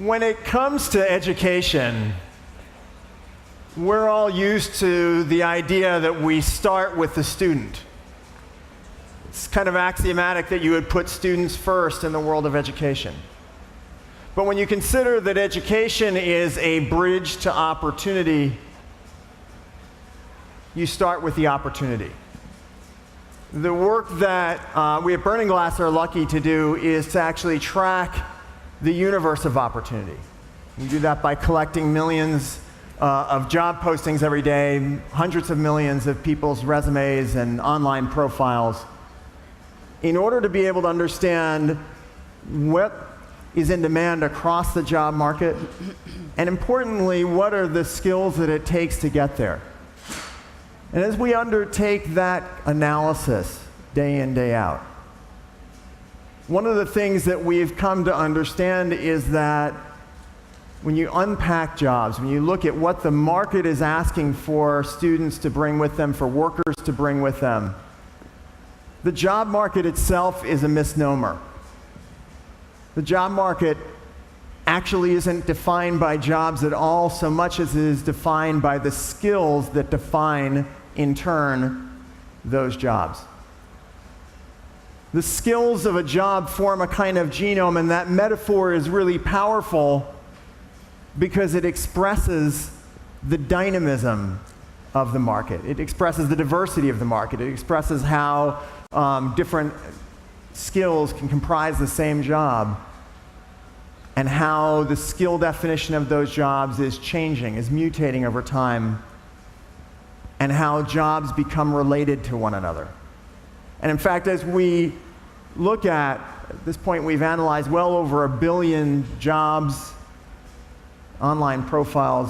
When it comes to education, we're all used to the idea that we start with the student. It's kind of axiomatic that you would put students first in the world of education. But when you consider that education is a bridge to opportunity, you start with the opportunity. The work that we at Burning Glass are lucky to do is to actually track the universe of opportunity. We do that by collecting millions of job postings every day, hundreds of millions of people's resumes and online profiles, in order to be able to understand what is in demand across the job market, and importantly, what are the skills that it takes to get there. And as we undertake that analysis day in, day out, one of the things that we've come to understand is that when you unpack jobs, when you look at what the market is asking for students to bring with them, for workers to bring with them, the job market itself is a misnomer. The job market actually isn't defined by jobs at all so much as it is defined by the skills that define, in turn, those jobs. The skills of a job form a kind of genome, and that metaphor is really powerful because it expresses the dynamism of the market. It expresses the diversity of the market. It expresses how different skills can comprise the same job, and how the skill definition of those jobs is changing, is mutating over time, and how jobs become related to one another. And in fact, as we look at this point, we've analyzed well over 1 billion jobs, online profiles.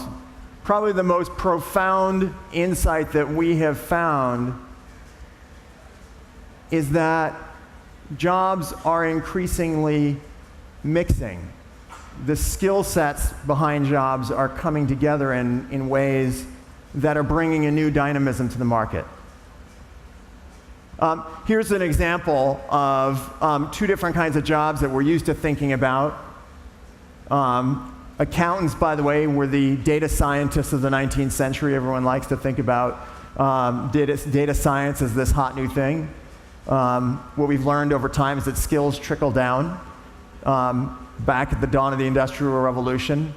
Probably the most profound insight that we have found is that jobs are increasingly mixing. The skill sets behind jobs are coming together in ways that are bringing a new dynamism to the market. Here's an example of two different kinds of jobs that we're used to thinking about. Accountants, by the way, were the data scientists of the 19th century. Everyone likes to think about data science as this hot new thing. What we've learned over time is that skills trickle down. Back at the dawn of the Industrial Revolution,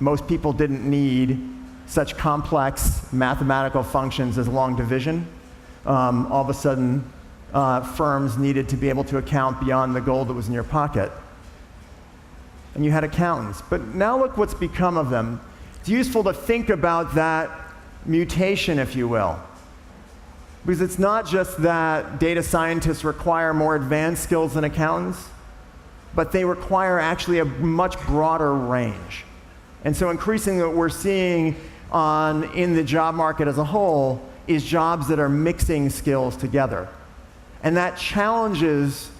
most people didn't need such complex mathematical functions as long division. All of a sudden, firms needed to be able to account beyond the gold that was in your pocket. And you had accountants. But now look what's become of them. It's useful to think about that mutation, if you will. Because it's not just that data scientists require more advanced skills than accountants, but they require actually a much broader range. And so increasingly what we're seeing in the job market as a whole is jobs that are mixing skills together. And that challenges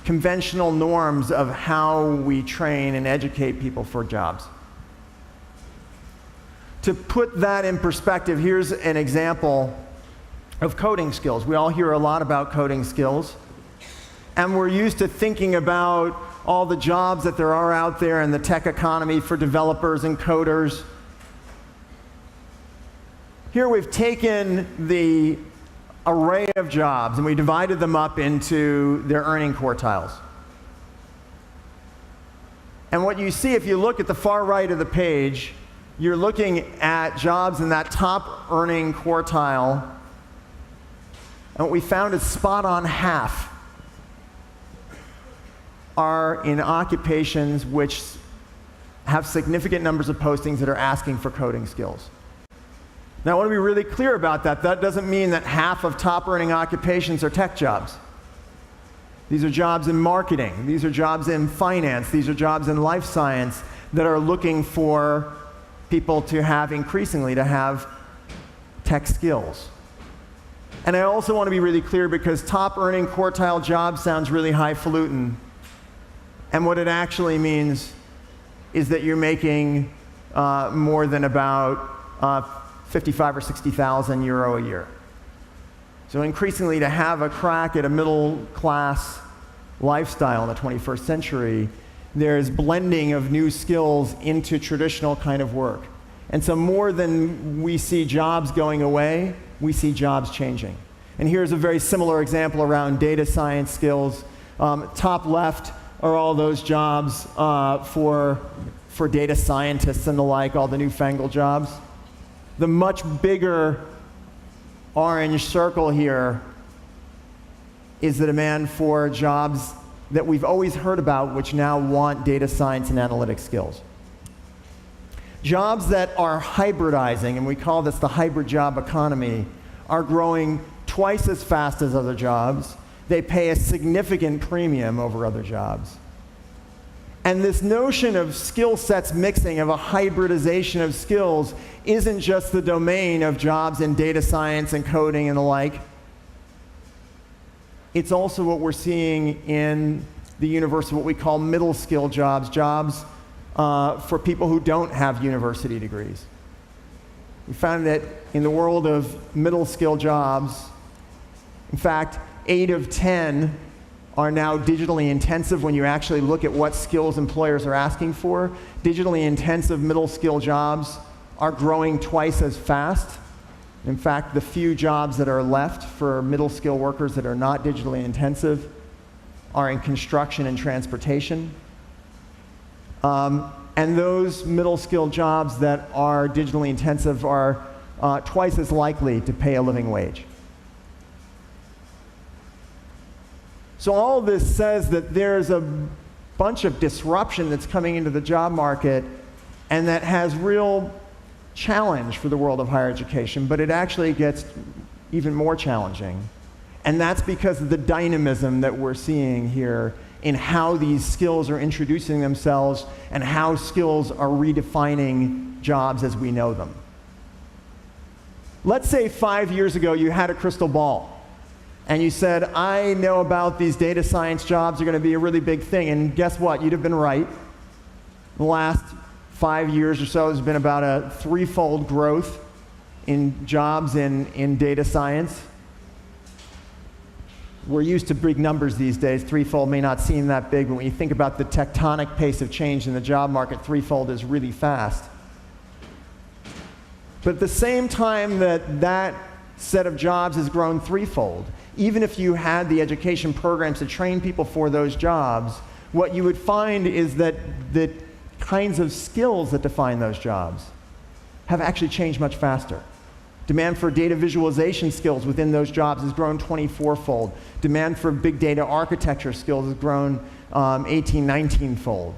conventional norms of how we train and educate people for jobs. To put that in perspective, here's an example of coding skills. We all hear a lot about coding skills. And we're used to thinking about all the jobs that there are out there in the tech economy for developers and coders. Here we've taken the array of jobs and we divided them up into their earning quartiles. And what you see if you look at the far right of the page, you're looking at jobs in that top earning quartile. And what we found is spot on half are in occupations which have significant numbers of postings that are asking for coding skills. Now, I want to be really clear about that. That doesn't mean that half of top earning occupations are tech jobs. These are jobs in marketing. These are jobs in finance. These are jobs in life science that are looking for people to have, increasingly, to have tech skills. And I also want to be really clear because top earning quartile jobs sounds really highfalutin. And what it actually means is that you're making more than about 55 or 60,000 euro a year. So increasingly, to have a crack at a middle class lifestyle in the 21st century there's blending of new skills into traditional kind of work. And so more than we see jobs going away, we see jobs changing. And here's a very similar example around data science skills. Top left are all those jobs for data scientists and the like, all the newfangled jobs. The much bigger orange circle here is the demand for jobs that we've always heard about, which now want data science and analytics skills. Jobs that are hybridizing, and we call this the hybrid job economy, are growing twice as fast as other jobs. They pay a significant premium over other jobs. And this notion of skill sets mixing, of a hybridization of skills, isn't just the domain of jobs in data science and coding and the like. It's also what we're seeing in the universe of what we call middle skill jobs, jobs for people who don't have university degrees. We found that in the world of middle skill jobs, in fact, 8 of 10 are now digitally intensive when you actually look at what skills employers are asking for. Digitally intensive middle skill jobs are growing twice as fast. In fact, the few jobs that are left for middle skill workers that are not digitally intensive are in construction and transportation. And those middle skill jobs that are digitally intensive are twice as likely to pay a living wage. So all of this says that there's a bunch of disruption that's coming into the job market and that has real challenge for the world of higher education, but it actually gets even more challenging. And that's because of the dynamism that we're seeing here in how these skills are introducing themselves and how skills are redefining jobs as we know them. Let's say 5 years ago you had a crystal ball and you said, I know about these data science jobs are going to be a really big thing, and guess what? You'd have been right. The last 5 years or so, there's been about a threefold growth in jobs in data science. We're used to big numbers these days. Threefold may not seem that big, but when you think about the tectonic pace of change in the job market, threefold is really fast. But at the same time that set of jobs has grown threefold, even if you had the education programs to train people for those jobs, what you would find is that the kinds of skills that define those jobs have actually changed much faster. Demand for data visualization skills within those jobs has grown 24-fold. Demand for big data architecture skills has grown 18, 19-fold.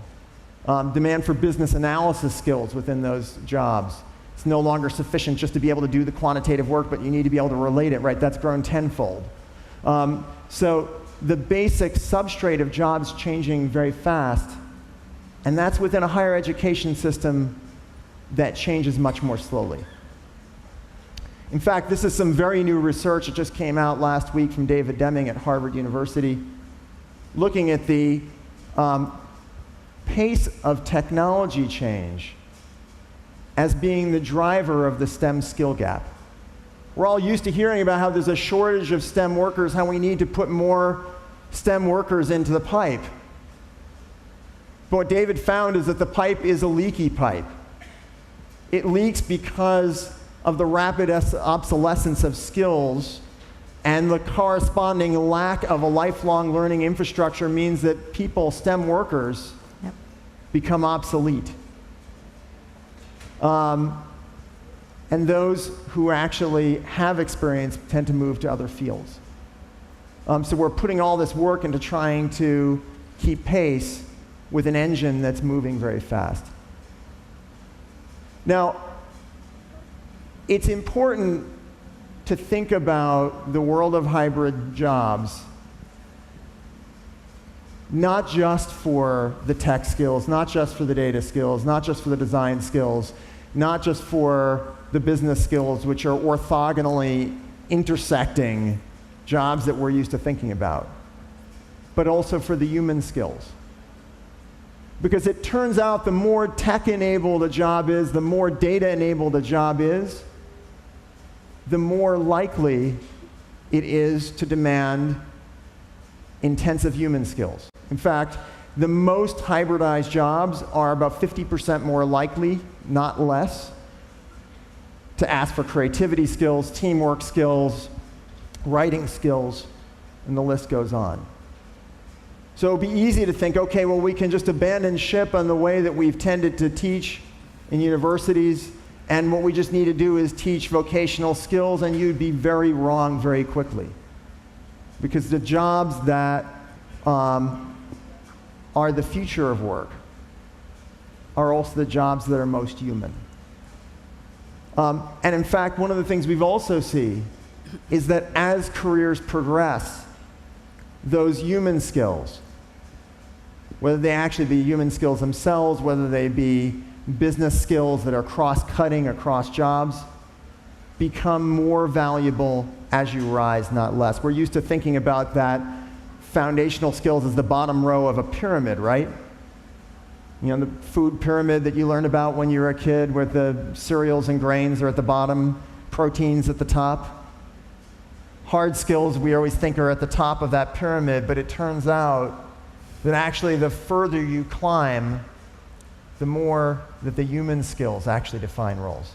Demand for business analysis skills within those jobs. It's no longer sufficient just to be able to do the quantitative work, but you need to be able to relate it, right? That's grown 10-fold. So the basic substrate of jobs changing very fast, and that's within a higher education system that changes much more slowly. In fact, this is some very new research that just came out last week from David Deming at Harvard University, looking at the pace of technology change as being the driver of the STEM skill gap. We're all used to hearing about how there's a shortage of STEM workers, how we need to put more STEM workers into the pipe. But what David found is that the pipe is a leaky pipe. It leaks because of the rapid obsolescence of skills, and the corresponding lack of a lifelong learning infrastructure means that people, STEM workers, become obsolete. And those who actually have experience tend to move to other fields. So we're putting all this work into trying to keep pace with an engine that's moving very fast. Now, it's important to think about the world of hybrid jobs not just for the tech skills, not just for the data skills, not just for the design skills, not just for the business skills, which are orthogonally intersecting jobs that we're used to thinking about, but also for the human skills. Because it turns out the more tech-enabled a job is, the more data-enabled a job is, the more likely it is to demand intensive human skills. In fact, the most hybridized jobs are about 50% more likely, not less, to ask for creativity skills, teamwork skills, writing skills, and the list goes on. So it would be easy to think, okay, well, we can just abandon ship on the way that we've tended to teach in universities, and what we just need to do is teach vocational skills, and you'd be very wrong very quickly. Because the jobs that are the future of work are also the jobs that are most human. And in fact, one of the things we've also seen is that as careers progress, those human skills, whether they actually be human skills themselves, whether they be business skills that are cross-cutting across jobs, become more valuable as you rise, not less. We're used to thinking about that foundational skills as the bottom row of a pyramid, right? You know, the food pyramid that you learned about when you were a kid, where the cereals and grains are at the bottom, proteins at the top. Hard skills we always think are at the top of that pyramid, but it turns out that actually the further you climb, the more that the human skills actually define roles.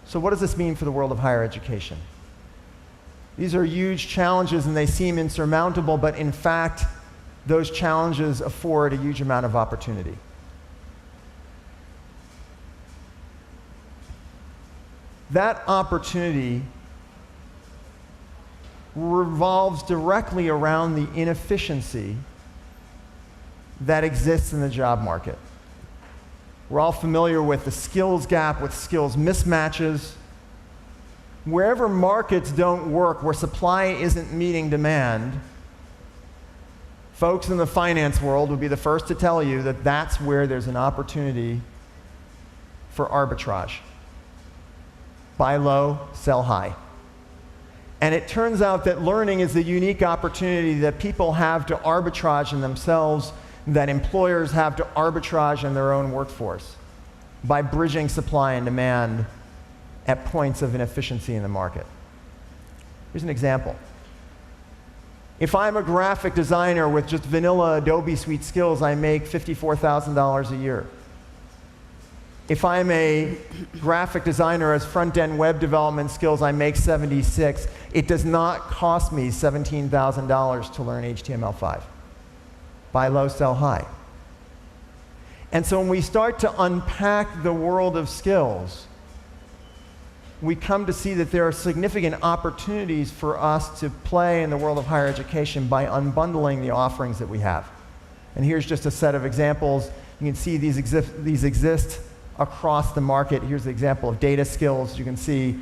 So what does this mean for the world of higher education? These are huge challenges and they seem insurmountable, but in fact, those challenges afford a huge amount of opportunity. That opportunity revolves directly around the inefficiency that exists in the job market. We're all familiar with the skills gap, with skills mismatches. Wherever markets don't work, where supply isn't meeting demand, folks in the finance world would be the first to tell you that that's where there's an opportunity for arbitrage. Buy low, sell high. And it turns out that learning is the unique opportunity that people have to arbitrage in themselves, that employers have to arbitrage in their own workforce by bridging supply and demand at points of inefficiency in the market. Here's an example. If I'm a graphic designer with just vanilla Adobe Suite skills, I make $54,000 a year. If I'm a graphic designer as front-end web development skills, I make $76,000. It does not cost me $17,000 to learn HTML5. Buy low, sell high. And so when we start to unpack the world of skills, we come to see that there are significant opportunities for us to play in the world of higher education by unbundling the offerings that we have. And here's just a set of examples. You can see these exist across the market. Here's the example of data skills. You can see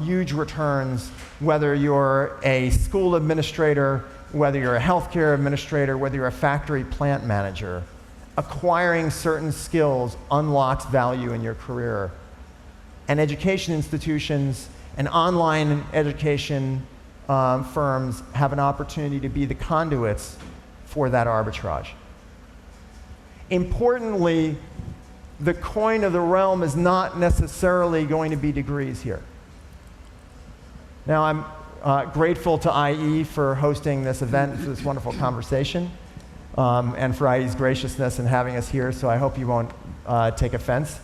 huge returns, whether you're a school administrator, whether you're a healthcare administrator, whether you're a factory plant manager. Acquiring certain skills unlocks value in your career. And education institutions and online education firms have an opportunity to be the conduits for that arbitrage. Importantly, the coin of the realm is not necessarily going to be degrees here. Now, I'm grateful to IE for hosting this event, for this wonderful conversation, and for IE's graciousness in having us here, so I hope you won't take offense.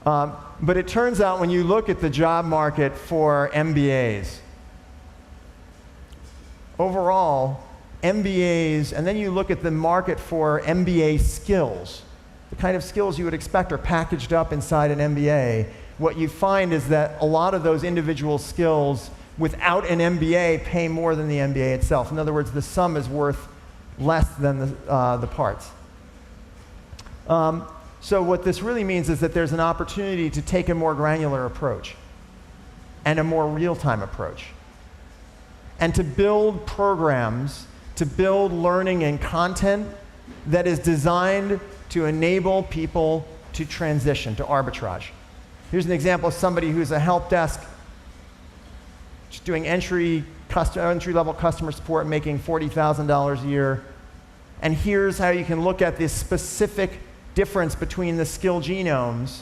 But it turns out when you look at the job market for MBAs, overall, MBAs, and then you look at the market for MBA skills, the kind of skills you would expect are packaged up inside an MBA, what you find is that a lot of those individual skills without an MBA pay more than the MBA itself. In other words, the sum is worth less than the parts. So what this really means is that there's an opportunity to take a more granular approach and a more real-time approach, and to build programs, to build learning and content that is designed to enable people to transition, to arbitrage. Here's an example of somebody who's a help desk, just doing entry-level customer support, making $40,000 a year. And here's how you can look at this specific difference between the skill genomes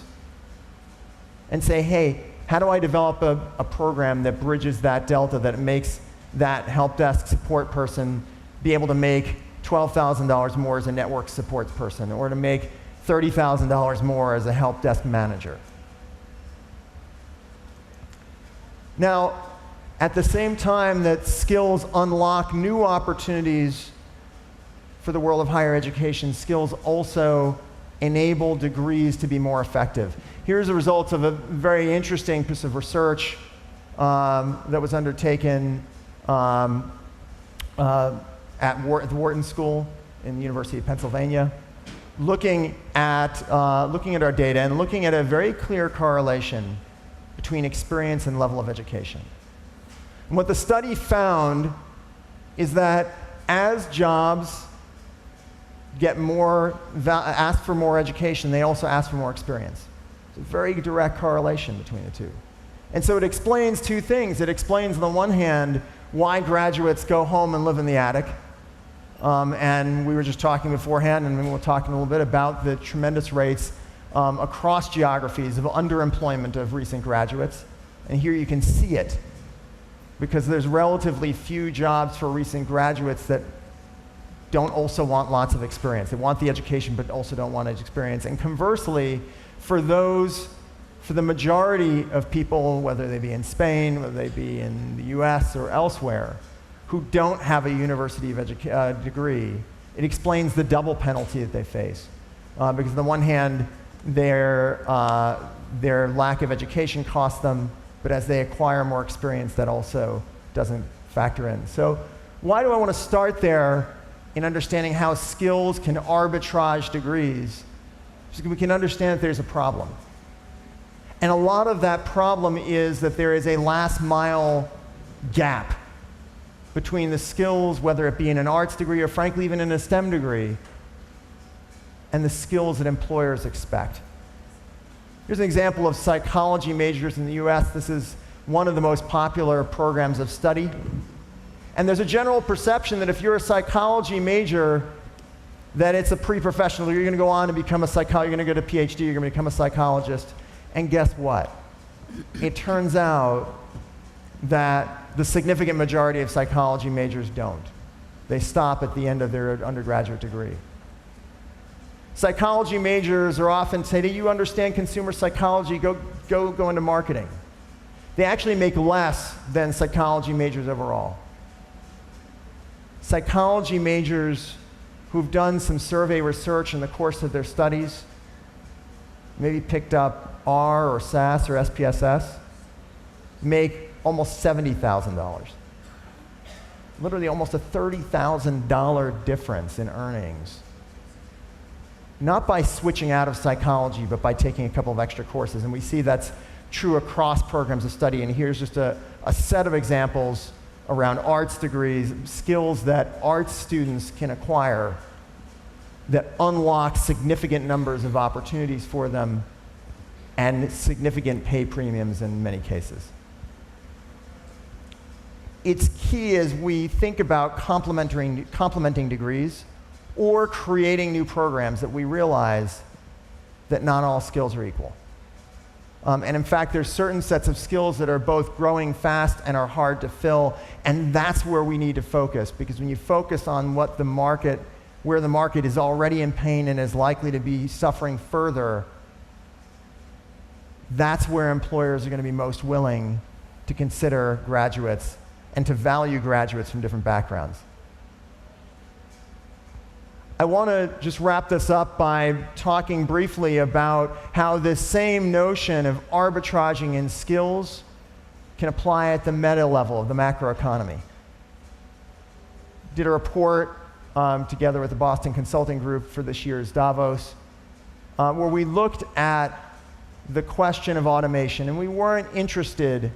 and say, hey, how do I develop a program that bridges that delta, that makes that help desk support person be able to make $12,000 more as a network supports person, or to make $30,000 more as a help desk manager. Now, at the same time that skills unlock new opportunities for the world of higher education, skills also enable degrees to be more effective. Here's the results of a very interesting piece of research that was undertaken at the Wharton School in the University of Pennsylvania, looking at our data and looking at a very clear correlation between experience and level of education. And what the study found is that as jobs ask for more education, they also ask for more experience. It's a very direct correlation between the two. And so it explains two things. It explains, on the one hand, why graduates go home and live in the attic. And we were just talking beforehand, and we'll talk in a little bit about the tremendous rates across geographies of underemployment of recent graduates. And here you can see it, because there's relatively few jobs for recent graduates that don't also want lots of experience. They want the education, but also don't want experience. And conversely, for the majority of people, whether they be in Spain, whether they be in the US or elsewhere, who don't have a university degree, it explains the double penalty that they face. Because on the one hand, their lack of education costs them, but as they acquire more experience, that also doesn't factor in. So why do I want to start there in understanding how skills can arbitrage degrees? Because we can understand that there's a problem. And a lot of that problem is that there is a last mile gap between the skills, whether it be in an arts degree or frankly even in a STEM degree, and the skills that employers expect. Here's an example of psychology majors in the US. This is one of the most popular programs of study. And there's a general perception that if you're a psychology major, that it's a pre-professional. You're going to go on and become a psychologist, you're going to go to PhD, you're going to become a psychologist. And guess what? It turns out that the significant majority of psychology majors don't. They stop at the end of their undergraduate degree. Psychology majors are often say, do you understand consumer psychology? Go into marketing. They actually make less than psychology majors overall. Psychology majors who've done some survey research in the course of their studies, maybe picked up R or SAS or SPSS, make almost $70,000. Literally almost a $30,000 difference in earnings. Not by switching out of psychology, but by taking a couple of extra courses. And we see that's true across programs of study. And here's just a set of examples around arts degrees, skills that arts students can acquire that unlock significant numbers of opportunities for them and significant pay premiums in many cases. It's key as we think about complementing degrees or creating new programs that we realize that not all skills are equal. And in fact, there's certain sets of skills that are both growing fast and are hard to fill, and that's where we need to focus, because when you focus on where the market is already in pain and is likely to be suffering further, that's where employers are going to be most willing to consider graduates and to value graduates from different backgrounds. I want to just wrap this up by talking briefly about how this same notion of arbitraging in skills can apply at the meta level of the macroeconomy. Did a report together with the Boston Consulting Group for this year's Davos, where we looked at the question of automation, and we weren't interested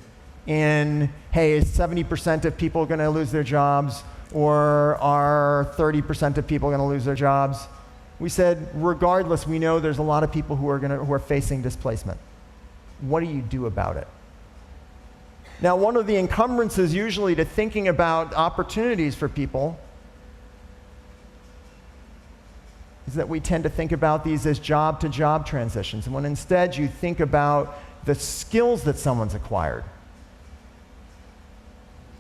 in, hey, is 70% of people going to lose their jobs, or are 30% of people going to lose their jobs? We said, regardless, we know there's a lot of people who are facing displacement. What do you do about it? Now, one of the encumbrances usually to thinking about opportunities for people is that we tend to think about these as job-to-job transitions, and when instead you think about the skills that someone's acquired.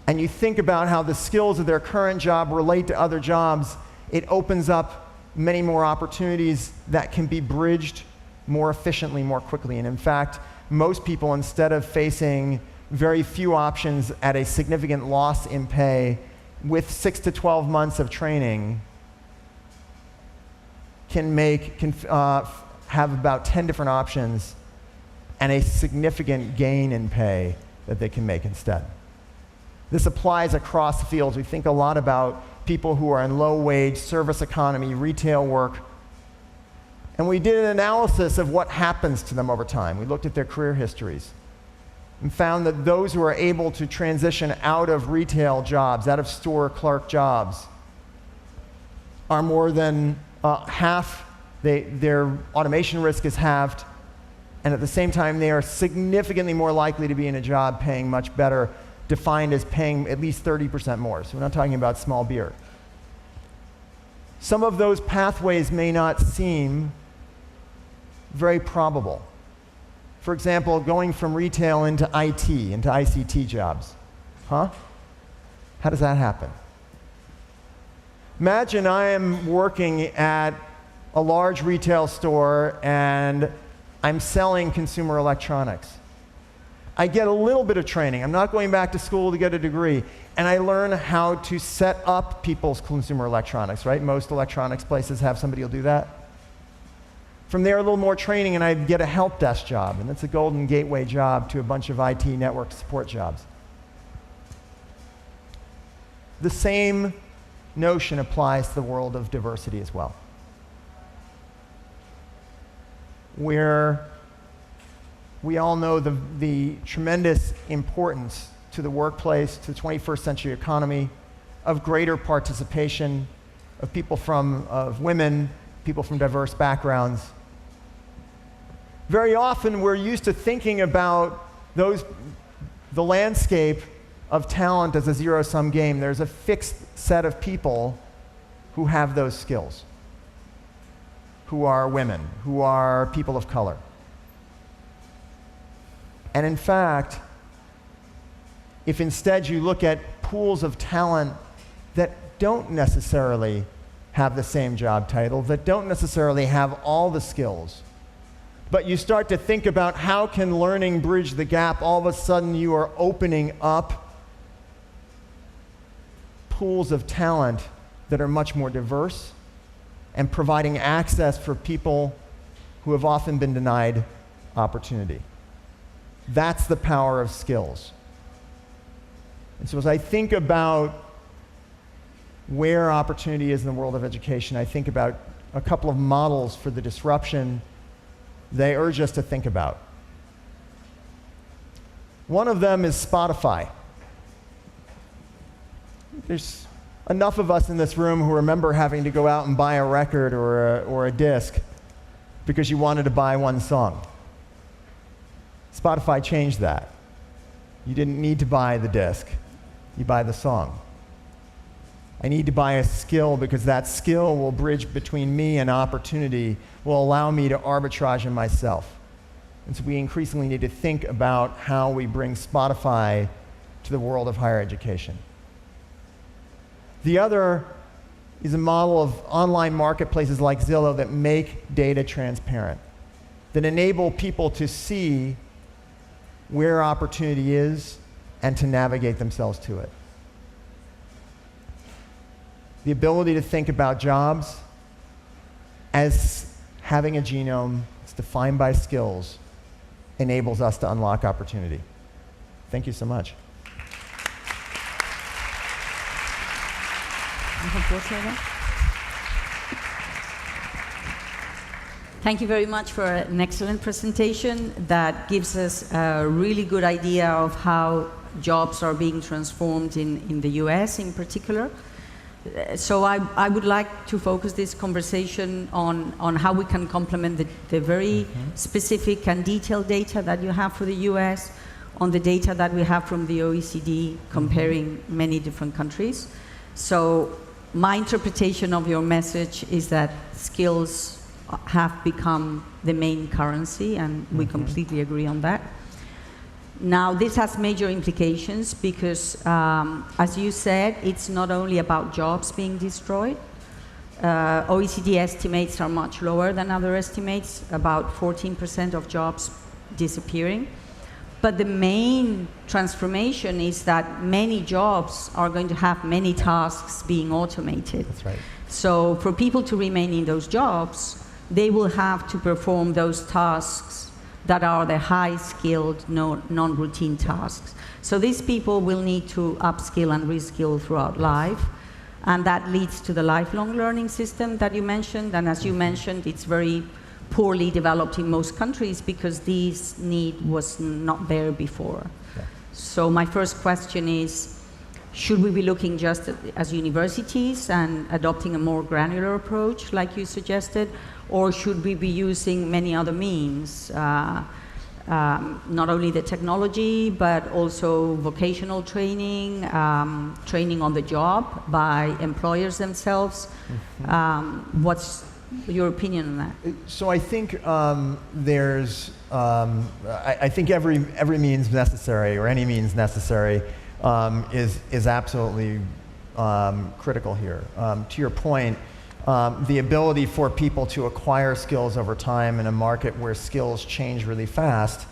and you think about how the skills of their current job relate to other jobs, it opens up many more opportunities that can be bridged more efficiently, more quickly. And in fact, most people, instead of facing very few options at a significant loss in pay, with 6 to 12 months of training, can have about 10 different options and a significant gain in pay that they can make instead. This applies across fields. We think a lot about people who are in low-wage, service economy, retail work. And we did an analysis of what happens to them over time. We looked at their career histories and found that those who are able to transition out of retail jobs, out of store clerk jobs, are more than half, their automation risk is halved, and at the same time they are significantly more likely to be in a job paying much better, defined as paying at least 30% more. So we're not talking about small beer. Some of those pathways may not seem very probable. For example, going from retail into IT, into ICT jobs. How does that happen? Imagine I am working at a large retail store and I'm selling consumer electronics. I get a little bit of training. I'm not going back to school to get a degree. And I learn how to set up people's consumer electronics, right? Most electronics places have somebody who'll do that. From there, a little more training, and I get a help desk job. And that's a golden gateway job to a bunch of IT network support jobs. The same notion applies to the world of diversity as well, where we all know the tremendous importance to the workplace, to the 21st century economy, of greater participation of people of women, people from diverse backgrounds. Very often we're used to thinking about the landscape of talent as a zero-sum game. There's a fixed set of people who have those skills, who are women, who are people of color. And in fact, if instead you look at pools of talent that don't necessarily have the same job title, that don't necessarily have all the skills, but you start to think about how can learning bridge the gap, all of a sudden you are opening up pools of talent that are much more diverse and providing access for people who have often been denied opportunity. That's the power of skills. And so as I think about where opportunity is in the world of education, I think about a couple of models for the disruption they urge us to think about. One of them is Spotify. There's enough of us in this room who remember having to go out and buy a record or a disc because you wanted to buy one song. Spotify changed that. You didn't need to buy the disc. You buy the song. I need to buy a skill because that skill will bridge between me and opportunity, will allow me to arbitrage in myself. And so we increasingly need to think about how we bring Spotify to the world of higher education. The other is a model of online marketplaces like Zillow that make data transparent, that enable people to see where opportunity is and to navigate themselves to it. The ability to think about jobs as having a genome that's defined by skills enables us to unlock opportunity. Thank you so much. Thank you very much for an excellent presentation that gives us a really good idea of how jobs are being transformed in the US in particular. So I would like to focus this conversation on how we can complement the very specific and detailed data that you have for the US, on the data that we have from the OECD comparing many different countries. So my interpretation of your message is that skills have become the main currency, and we completely agree on that. Now, this has major implications because, as you said, it's not only about jobs being destroyed. OECD estimates are much lower than other estimates, about 14% of jobs disappearing. But the main transformation is that many jobs are going to have many tasks being automated. That's right. So for people to remain in those jobs, they will have to perform those tasks that are the high-skilled, non-routine tasks. So these people will need to upskill and reskill throughout life. And that leads to the lifelong learning system that you mentioned. And as you mentioned, it's very poorly developed in most countries because this need was not there before. Yeah. So my first question is, should we be looking just as universities and adopting a more granular approach like you suggested, or should we be using many other means? Not only the technology, but also vocational training, training on the job by employers themselves. What's your opinion on that? So I think there's, I think every means necessary, or any means necessary, is absolutely critical here. To your point, the ability for people to acquire skills over time in a market where skills change really fast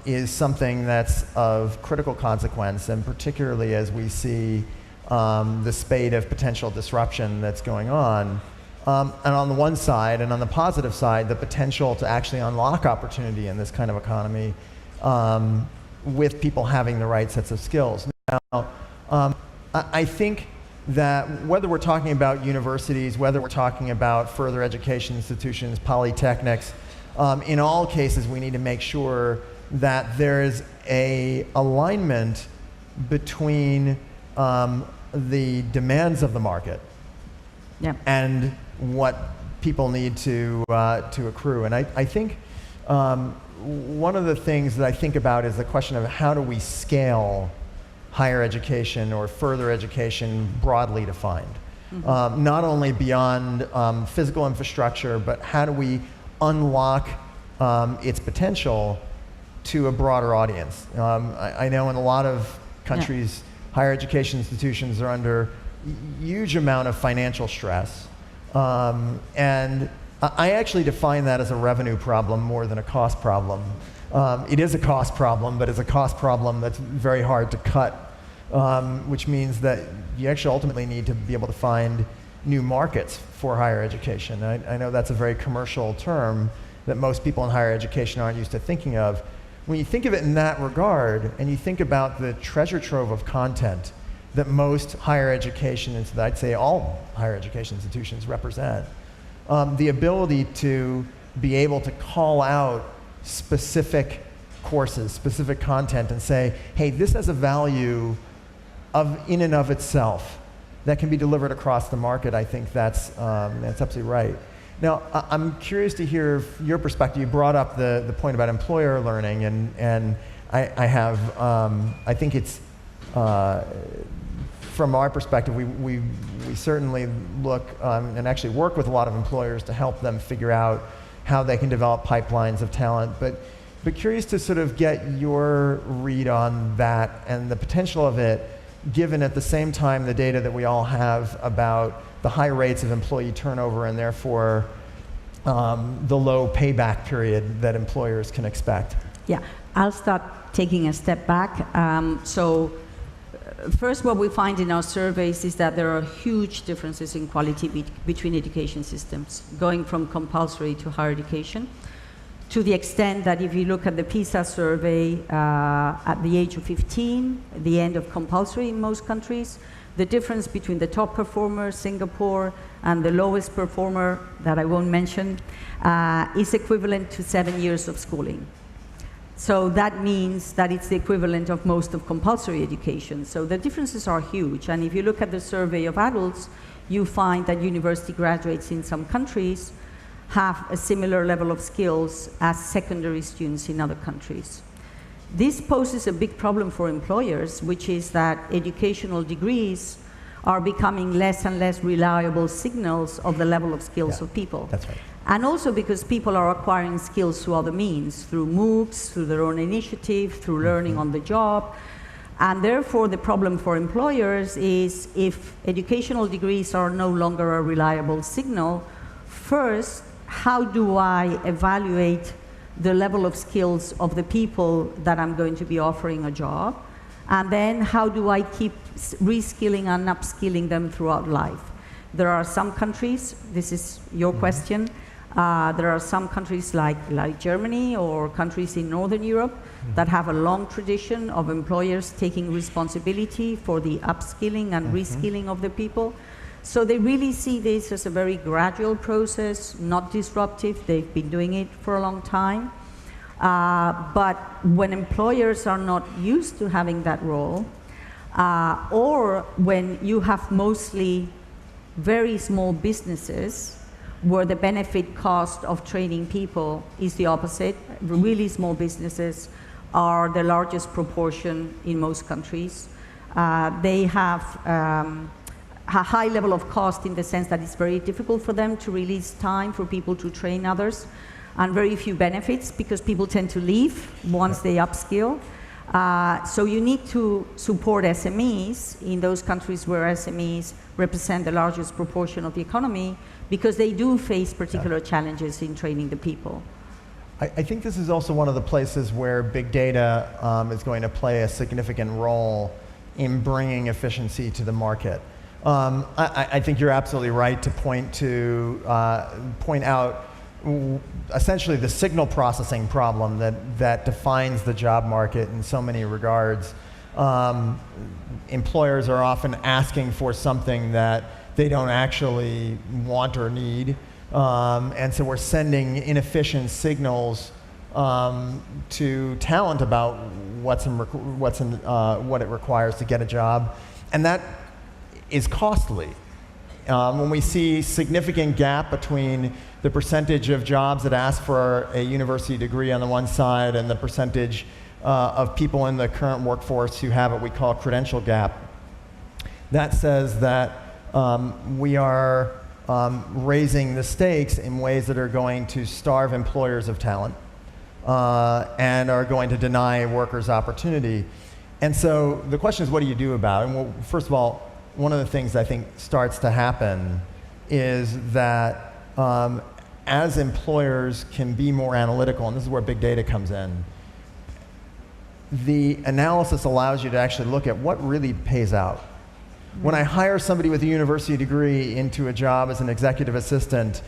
is something that's of critical consequence, and particularly as we see the spate of potential disruption that's going on. And on the one side, and on the positive side, the potential to actually unlock opportunity in this kind of economy with people having the right sets of skills. Now, I think that whether we're talking about universities, whether we're talking about further education institutions, polytechnics, in all cases we need to make sure that there's a alignment between the demands of the market and what people need to accrue. And I think one of the things that I think about is the question of how do we scale higher education or further education broadly defined. Not only beyond physical infrastructure, but how do we unlock its potential to a broader audience. I know in a lot of countries, higher education institutions are under huge amount of financial stress. And I actually define that as a revenue problem more than a cost problem. It is a cost problem, but it's a cost problem that's very hard to cut, which means that you actually ultimately need to be able to find new markets for higher education. I know that's a very commercial term that most people in higher education aren't used to thinking of. When you think of it in that regard, and you think about the treasure trove of content that most higher education, and I'd say all higher education institutions represent, the ability to be able to call out specific courses, specific content, and say, hey, this has a value in and of itself that can be delivered across the market. I think that's absolutely right. Now, I'm curious to hear your perspective. You brought up the point about employer learning, and I think it's, from our perspective, we certainly look and actually work with a lot of employers to help them figure out how they can develop pipelines of talent. But curious to sort of get your read on that and the potential of it, given at the same time the data that we all have about the high rates of employee turnover and therefore the low payback period that employers can expect. Yeah, I'll start taking a step back. So first, what we find in our surveys is that there are huge differences in quality between education systems, going from compulsory to higher education, to the extent that if you look at the PISA survey at the age of 15, the end of compulsory in most countries, the difference between the top performer, Singapore, and the lowest performer, that I won't mention, is equivalent to 7 years of schooling. So that means that it's the equivalent of most of compulsory education. So the differences are huge. And if you look at the survey of adults, you find that university graduates in some countries have a similar level of skills as secondary students in other countries. This poses a big problem for employers, which is that educational degrees are becoming less and less reliable signals of the level of skills of people. That's right. And also because people are acquiring skills through other means, through MOOCs, through their own initiative, through learning on the job. And therefore, the problem for employers is if educational degrees are no longer a reliable signal, first, how do I evaluate the level of skills of the people that I'm going to be offering a job? And then how do I keep reskilling and upskilling them throughout life? There are some countries, this is your question, there are some countries like Germany or countries in Northern Europe that have a long tradition of employers taking responsibility for the upskilling and reskilling of the people. So they really see this as a very gradual process, not disruptive. They've been doing it for a long time. But when employers are not used to having that role, or when you have mostly very small businesses where the benefit cost of training people is the opposite, really small businesses are the largest proportion in most countries. They have a high level of cost in the sense that it's very difficult for them to release time for people to train others, and very few benefits because people tend to leave once they upskill. So you need to support SMEs in those countries where SMEs represent the largest proportion of the economy because they do face particular challenges in training the people. I think this is also one of the places where big data is going to play a significant role in bringing efficiency to the market. I think you're absolutely right to point out essentially the signal processing problem that defines the job market in so many regards. Employers are often asking for something that they don't actually want or need. And so we're sending inefficient signals to talent about what it requires to get a job. And that is costly. When we see significant gap between the percentage of jobs that ask for a university degree on the one side and the percentage of people in the current workforce who have what we call credential gap, that says that we are raising the stakes in ways that are going to starve employers of talent and are going to deny workers opportunity. And so the question is, what do you do about it? And well, first of all, one of the things I think starts to happen is that as employers can be more analytical, and this is where big data comes in, the analysis allows you to actually look at what really pays out. When I hire somebody with a university degree into a job as an executive assistant,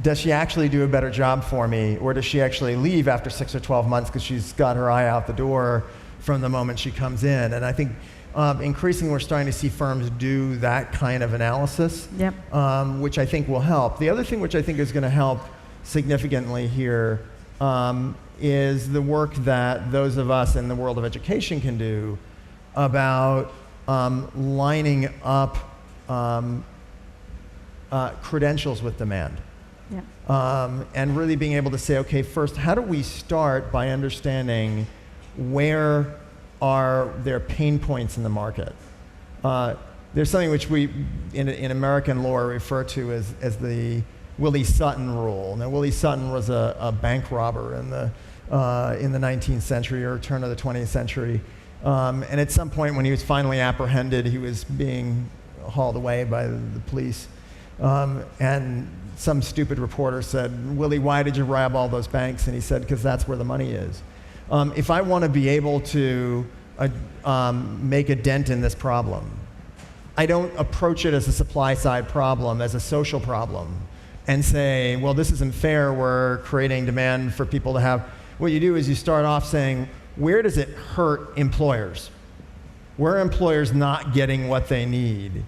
does she actually do a better job for me, or does she actually leave after 6 or 12 months because she's got her eye out the door from the moment she comes in? And I think increasingly we're starting to see firms do that kind of analysis, which I think will help. The other thing which I think is going to help significantly here is the work that those of us in the world of education can do about lining up credentials with demand. And really being able to say, okay, first, how do we start by understanding where are there pain points in the market? There's something which we, in American law, refer to as the Willie Sutton rule. Now, Willie Sutton was a bank robber in the 19th century or turn of the 20th century. And at some point when he was finally apprehended, he was being hauled away by the police. And some stupid reporter said, "Willie, why did you rob all those banks?" And he said, "Because that's where the money is." If I want to be able to make a dent in this problem, I don't approach it as a supply side problem, as a social problem, and say, well, this isn't fair, we're creating demand for people to have. What you do is you start off saying, where does it hurt employers? Where are employers not getting what they need?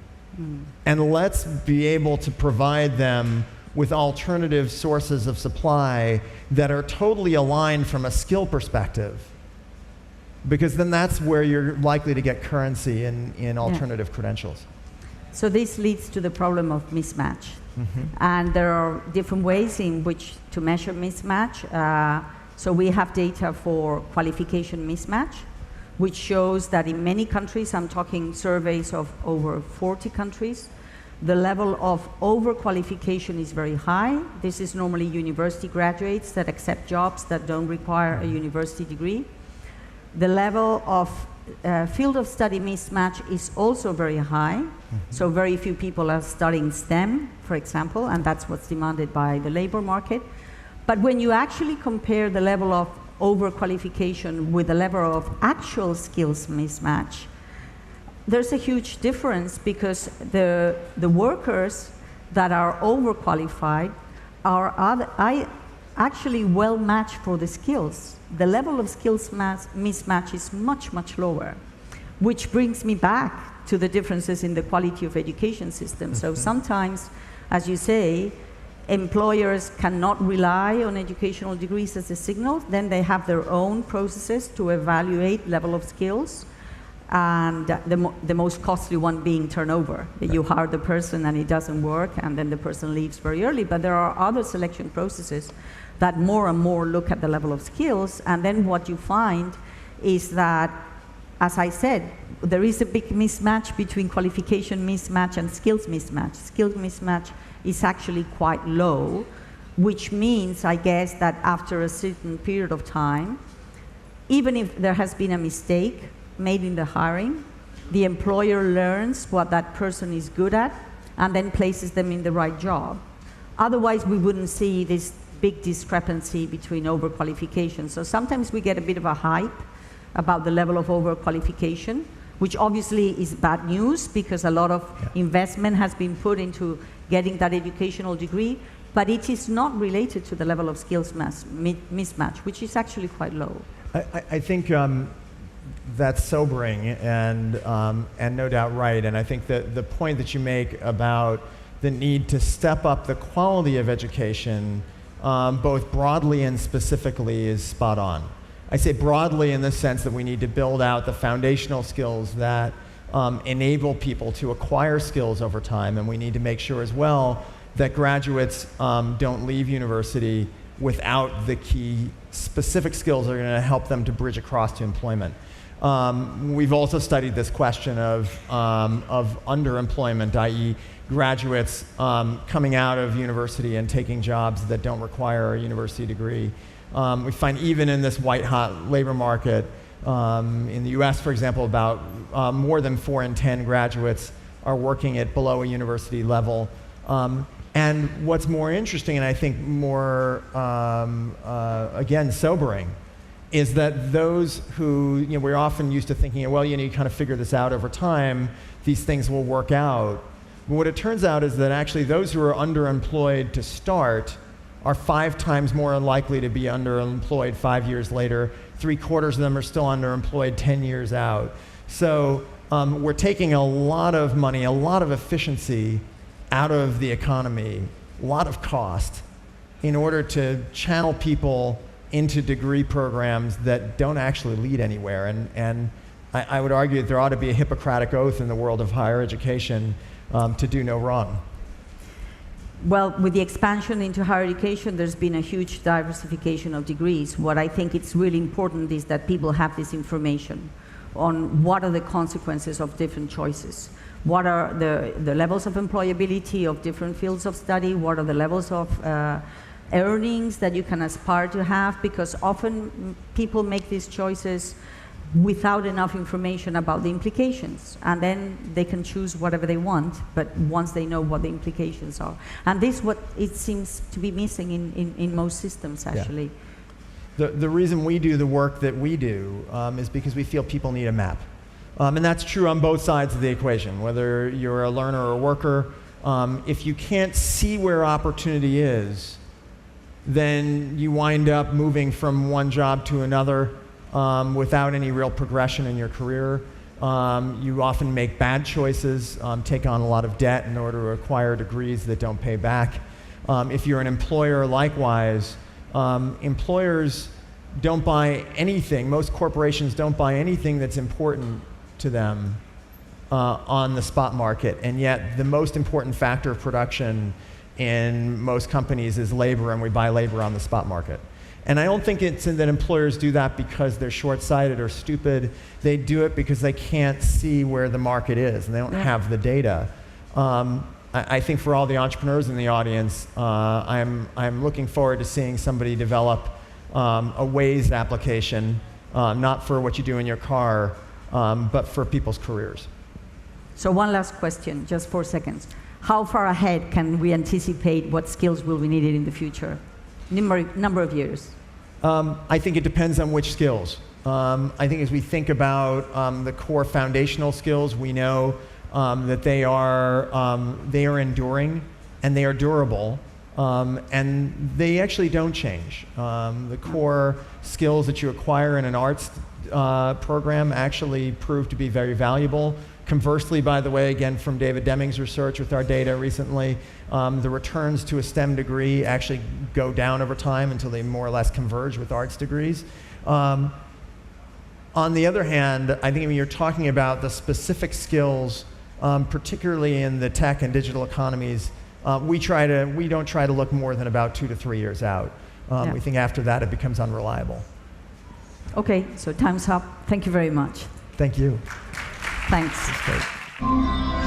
And let's be able to provide them with alternative sources of supply that are totally aligned from a skill perspective. Because then that's where you're likely to get currency in alternative credentials. So this leads to the problem of mismatch. And there are different ways in which to measure mismatch. So we have data for qualification mismatch, which shows that in many countries, I'm talking surveys of over 40 countries, The level of overqualification is very high. This is normally university graduates that accept jobs that don't require a university degree. The level of field of study mismatch is also very high. So very few people are studying STEM, for example, and that's what's demanded by the labor market. But when you actually compare the level of overqualification with the level of actual skills mismatch, there's a huge difference, because the workers that are overqualified are actually well matched for the skills. The level of skills mismatch is much, much lower, which brings me back to the differences in the quality of education system. So sometimes, as you say, employers cannot rely on educational degrees as a signal. Then they have their own processes to evaluate level of skills, and the most costly one being turnover. You hire the person and it doesn't work, and then the person leaves very early. But there are other selection processes that more and more look at the level of skills, and then what you find is that, as I said, there is a big mismatch between qualification mismatch and skills mismatch. Skills mismatch is actually quite low, which means, I guess, that after a certain period of time, even if there has been a mistake made in the hiring, the employer learns what that person is good at and then places them in the right job. Otherwise, we wouldn't see this big discrepancy between overqualification. So sometimes we get a bit of a hype about the level of overqualification, which obviously is bad news, because a lot of investment has been put into getting that educational degree, but it is not related to the level of skills mismatch, which is actually quite low. I think that's sobering and no doubt right. And I think that the point that you make about the need to step up the quality of education, both broadly and specifically, is spot on. I say broadly in the sense that we need to build out the foundational skills that enable people to acquire skills over time, and we need to make sure as well that graduates don't leave university without the key specific skills that are going to help them to bridge across to employment. We've also studied this question of underemployment, i.e. graduates coming out of university and taking jobs that don't require a university degree. We find even in this white-hot labor market, in the US, for example, about more than 4 in 10 graduates are working at below a university level. And what's more interesting, and I think more, again, sobering, is that those who, we're often used to thinking, well, you kind of figure this out over time, these things will work out. But what it turns out is that actually those who are underemployed to start are 5 times more likely to be underemployed 5 years later. 3/4 of them are still underemployed 10 years out. So we're taking a lot of money, a lot of efficiency out of the economy, a lot of cost, in order to channel people into degree programs that don't actually lead anywhere. And I would argue that there ought to be a Hippocratic oath in the world of higher education to do no wrong. Well, with the expansion into higher education, there's been a huge diversification of degrees. What I think it's really important is that people have this information on what are the consequences of different choices. What are the levels of employability of different fields of study? What are the levels of earnings that you can aspire to have? Because often people make these choices without enough information about the implications, and then they can choose whatever they want, but once they know what the implications are. And this is what it seems to be missing in most systems, actually. Yeah. The reason we do the work that we do is because we feel people need a map. And that's true on both sides of the equation, whether you're a learner or a worker. If you can't see where opportunity is, then you wind up moving from one job to another without any real progression in your career. You often make bad choices, take on a lot of debt in order to acquire degrees that don't pay back. If you're an employer, likewise, employers don't buy anything, most corporations don't buy anything that's important to them on the spot market, and yet the most important factor of production in most companies is labor, and we buy labor on the spot market. And I don't think it's that employers do that because they're short-sighted or stupid. They do it because they can't see where the market is, and they don't have the data. I think for all the entrepreneurs in the audience, I'm looking forward to seeing somebody develop a Waze application, not for what you do in your car, but for people's careers. So one last question, just 4 seconds. How far ahead can we anticipate what skills will be needed in the future? Number of years. I think it depends on which skills. I think as we think about the core foundational skills, we know that they are enduring and they are durable, and they actually don't change. The core skills that you acquire in an arts program actually prove to be very valuable. Conversely, by the way, again from David Deming's research with our data recently, the returns to a STEM degree actually go down over time until they more or less converge with arts degrees. On the other hand, I think when you're talking about the specific skills, particularly in the tech and digital economies, we don't try to look more than about 2 to 3 years out. We think after that it becomes unreliable. Okay, so time's up. Thank you very much. Thank you. Thanks. That's great.